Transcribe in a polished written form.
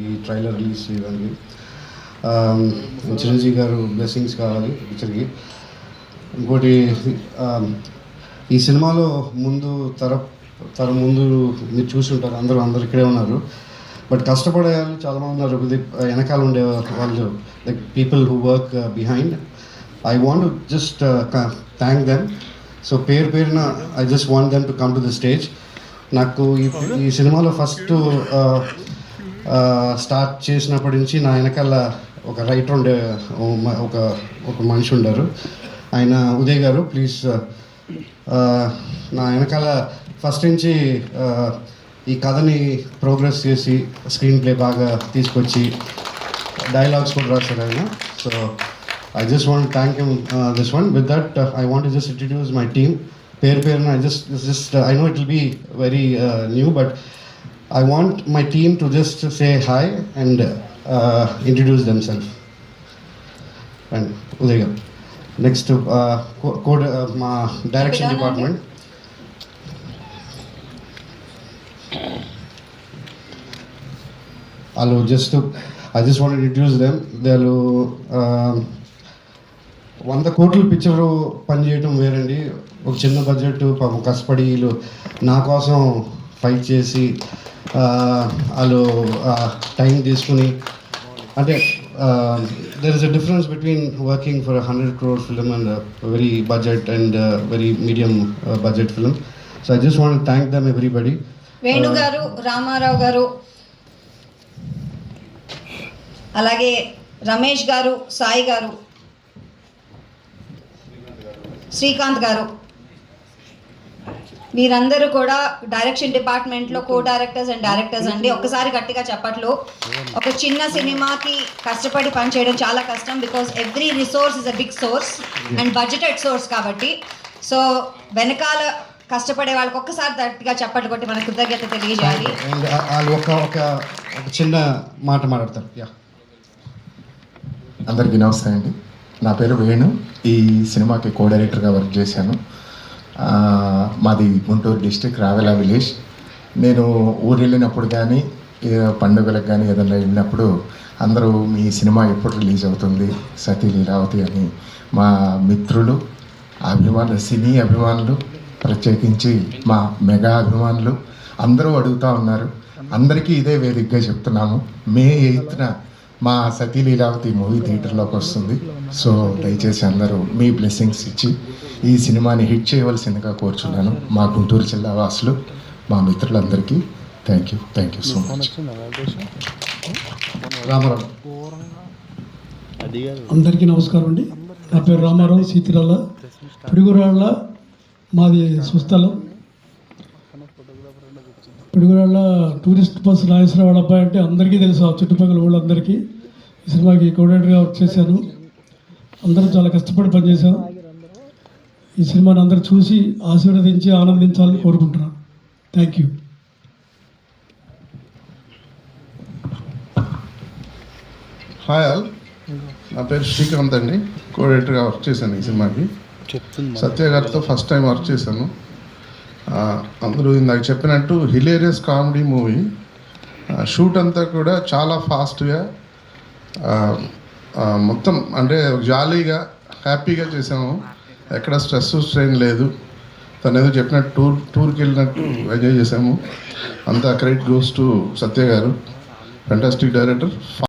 ఈ trailer release చేయడానికి. చిరంజీవి గారు బ్లెస్సింగ్స్ కావాలి పిక్చర్కి. ఇంకోటి ఈ సినిమాలో తరం ముందు మీరు చూసుంటారు, అందరూ ఇక్కడే ఉన్నారు. బట్ కష్టపడే వాళ్ళు చాలామంది ఉన్నారు, వెనకాల ఉండే వాళ్ళు, like people who work behind. I want just thank them. So పేరున I just want them to come to the stage. నాకు ఈ సినిమాలో ఫస్ట్ స్టార్ట్ చేసినప్పటి నుంచి నా వెనకాల ఒక రైటర్ ఉండే ఒక మనిషి ఉండారు, ఆయన ఉదయ్ గారు. ప్లీజ్ నా వెనకాల ఫస్ట్ నుంచి ఈ కథని ప్రోగ్రెస్ చేసి స్క్రీన్ ప్లే బాగా తీసుకొచ్చి డైలాగ్స్ కూడా రాశారు ఆయన. So I just want to thank him this one. With that, I want to just introduce my team. Perna, I know it will be very new, but I want my team to just say hi and introduce themselves. And Udaya. Next, my direction department. I just want to introduce them. They'll 100 కోట్ల picture పనిచేయటం వేరండి. ఒక చిన్న budget కష్టపడి వీళ్ళు నా కోసం fight చేసి వాళ్ళు టైం తీసుకుని, అంటే there is a difference between working for 100 crore film and very budget and very medium budget film. So I just want thank them everybody. Venu గారు, రామారావు గారు, అలాగే రమేష్ గారు, సాయి గారు, శ్రీకాంత్ గారు, మీరందరూ కూడా డైరెక్షన్ డిపార్ట్మెంట్లో కో డైరెక్టర్స్ అండ్ డైరెక్టర్స్ అండి. ఒక్కసారి గట్టిగా చెప్పట్లు. ఒక చిన్న సినిమాకి కష్టపడి పనిచేయడం చాలా కష్టం, because every resource is a big source and budgeted source కాబట్టి. సో వెనకాల కష్టపడే వాళ్ళకి ఒక్కసారి గట్టిగా చప్పట్లు కొట్టి మన కృతజ్ఞత తెలియజేయాలి. ఒక చిన్న మాట మాట్లాడతారు. అందరికీ నమస్తే అండి. నా పేరు వేణు. ఈ సినిమాకి కో డైరెక్టర్గా వర్క్ చేశాను. మాది గుంటూరు డిస్టిక్, రావెలా విలేజ్. నేను ఊరు వెళ్ళినప్పుడు కానీ పండుగలకు కానీ ఏదైనా వెళ్ళినప్పుడు అందరూ మీ సినిమా ఎప్పుడు రిలీజ్ అవుతుంది సతీ లీలావతి అని మా మిత్రులు, అభిమానులు, సినీ అభిమానులు, ప్రత్యేకించి మా మెగా అభిమానులు అందరూ అడుగుతూ ఉన్నారు. అందరికీ ఇదే వేదికగా చెప్తున్నాము, May 8th మా సతీ లీలావతి మూవీ థియేటర్లోకి వస్తుంది. సో దయచేసి అందరూ మీ బ్లెస్సింగ్స్ ఇచ్చి ఈ సినిమాని హిట్ చేయవలసిందిగా కోరుచున్నాను. మా గుంటూరు జిల్లా వాసులు, మా మిత్రులందరికీ thank you so much. Ramarao. అందరికీ నమస్కారం అండి. నా పేరు రామారావు, సీతిరాళ్ళ, పిడుగురాళ్ళ మాది స్వస్థలం. పిడుగురాళ్ళ టూరిస్ట్ బస్ నాగేశ్వరరావు అబ్బాయి అంటే అందరికీ తెలుసు, ఆ చుట్టుపక్కల వాళ్ళందరికీ. ఈ సినిమాకి కోఆర్డినేటర్గా వర్క్ చేశాను. అందరం చాలా కష్టపడి పనిచేశాం. ఈ సినిమాని అందరూ చూసి ఆశీర్వదించి ఆనందించాలని కోరుకుంటున్నాను. Thank you. హాయ్ ఆల్, నా పేరు శ్రీకాంత్ అండి. కోఆర్డినేటర్గా వర్క్ చేశాను ఈ సినిమాకి. సత్య గారితో ఫస్ట్ టైం వర్క్ చేశాను. అందరూ ఇందాక చెప్పినట్టు హిలేరియస్ కామెడీ మూవీ. షూట్ అంతా కూడా చాలా ఫాస్ట్గా, మొత్తం అంటే జాలీగా హ్యాపీగా చేసాము. ఎక్కడ స్ట్రెస్ స్ట్రెయిన్ లేదు. తను ఏదో చెప్పినట్టు టూర్కి వెళ్ళినట్టు ఎంజాయ్ చేసాము. అంతా క్రెడిట్ గోస్ టు సత్య గారు, ఫెంటాస్టిక్ డైరెక్టర్.